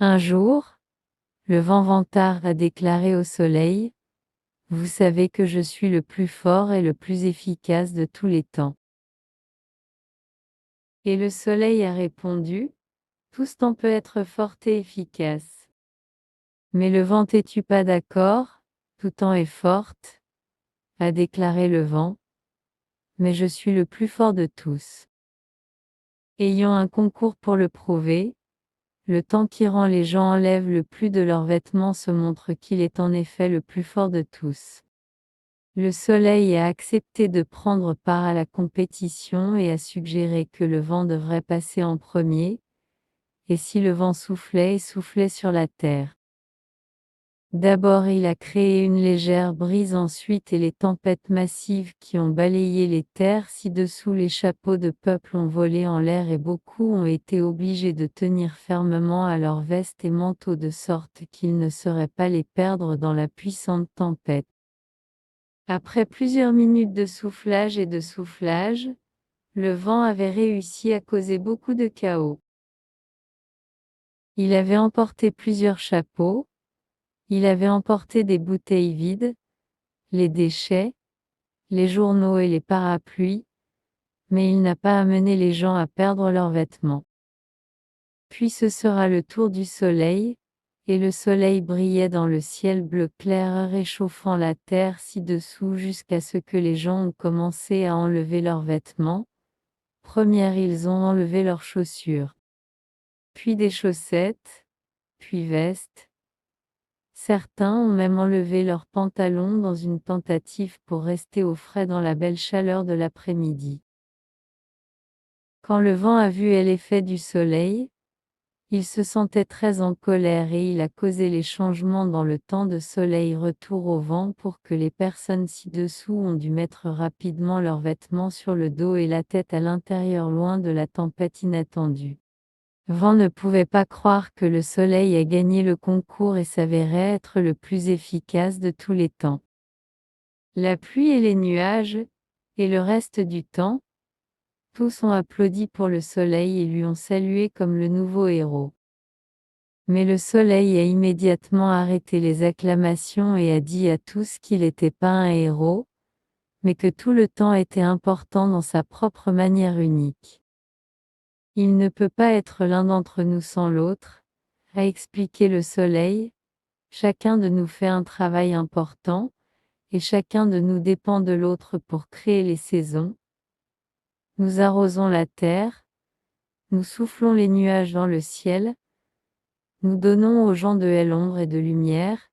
Un jour, le vent vantard a déclaré au soleil: Vous savez que je suis le plus fort et le plus efficace de tous les temps. Et le soleil a répondu: Tout ce temps peut être fort et efficace. Mais le vent t'es-tu pas d'accord? Tout temps est forte, a déclaré le vent, mais je suis le plus fort de tous. Ayons un concours pour le prouver. Le temps qui rend les gens enlèvent le plus de leurs vêtements se montre qu'il est en effet le plus fort de tous. Le soleil a accepté de prendre part à la compétition et a suggéré que le vent devrait passer en premier, et si le vent soufflait et soufflait sur la terre. D'abord il a créé une légère brise ensuite et les tempêtes massives qui ont balayé les terres ci-dessous les chapeaux de peuple ont volé en l'air et beaucoup ont été obligés de tenir fermement à leurs vestes et manteaux de sorte qu'ils ne sauraient pas les perdre dans la puissante tempête. Après plusieurs minutes de soufflage et de soufflage, le vent avait réussi à causer beaucoup de chaos. Il avait emporté plusieurs chapeaux, il avait emporté des bouteilles vides, les déchets, les journaux et les parapluies, mais il n'a pas amené les gens à perdre leurs vêtements. Puis ce sera le tour du soleil, et le soleil brillait dans le ciel bleu clair réchauffant la terre ci-dessous jusqu'à ce que les gens ont commencé à enlever leurs vêtements. Première ils ont enlevé leurs chaussures, puis des chaussettes, puis vestes. Certains ont même enlevé leurs pantalons dans une tentative pour rester au frais dans la belle chaleur de l'après-midi. Quand le vent a vu l'effet du soleil, il se sentait très en colère et il a causé les changements dans le temps de soleil retour au vent pour que les personnes ci-dessous ont dû mettre rapidement leurs vêtements sur le dos et la tête à l'intérieur loin de la tempête inattendue. Vent ne pouvait pas croire que le soleil a gagné le concours et s'avérait être le plus efficace de tous les temps. La pluie et les nuages, et le reste du temps, tous ont applaudi pour le soleil et lui ont salué comme le nouveau héros. Mais le soleil a immédiatement arrêté les acclamations et a dit à tous qu'il n'était pas un héros, mais que tout le temps était important dans sa propre manière unique. Il ne peut pas être l'un d'entre nous sans l'autre, a expliqué le soleil, chacun de nous fait un travail important, et chacun de nous dépend de l'autre pour créer les saisons. Nous arrosons la terre, nous soufflons les nuages dans le ciel, nous donnons aux gens de l'ombre et de lumière,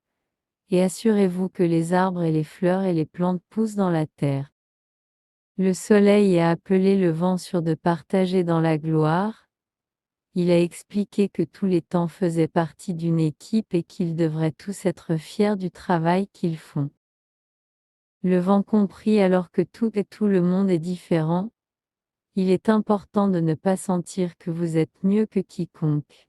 et assurez-vous que les arbres et les fleurs et les plantes poussent dans la terre. Le soleil a appelé le vent sur de partager dans la gloire. Il a expliqué que tous les temps faisaient partie d'une équipe et qu'ils devraient tous être fiers du travail qu'ils font. Le vent comprit alors que tout le monde est différent. Il est important de ne pas sentir que vous êtes mieux que quiconque.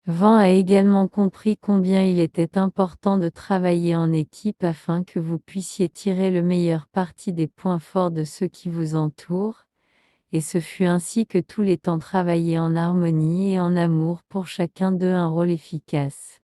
Vent a également compris combien il était important de travailler en équipe afin que vous puissiez tirer le meilleur parti des points forts de ceux qui vous entourent, et ce fut ainsi que tous les temps travaillaient en harmonie et en amour pour chacun d'eux un rôle efficace.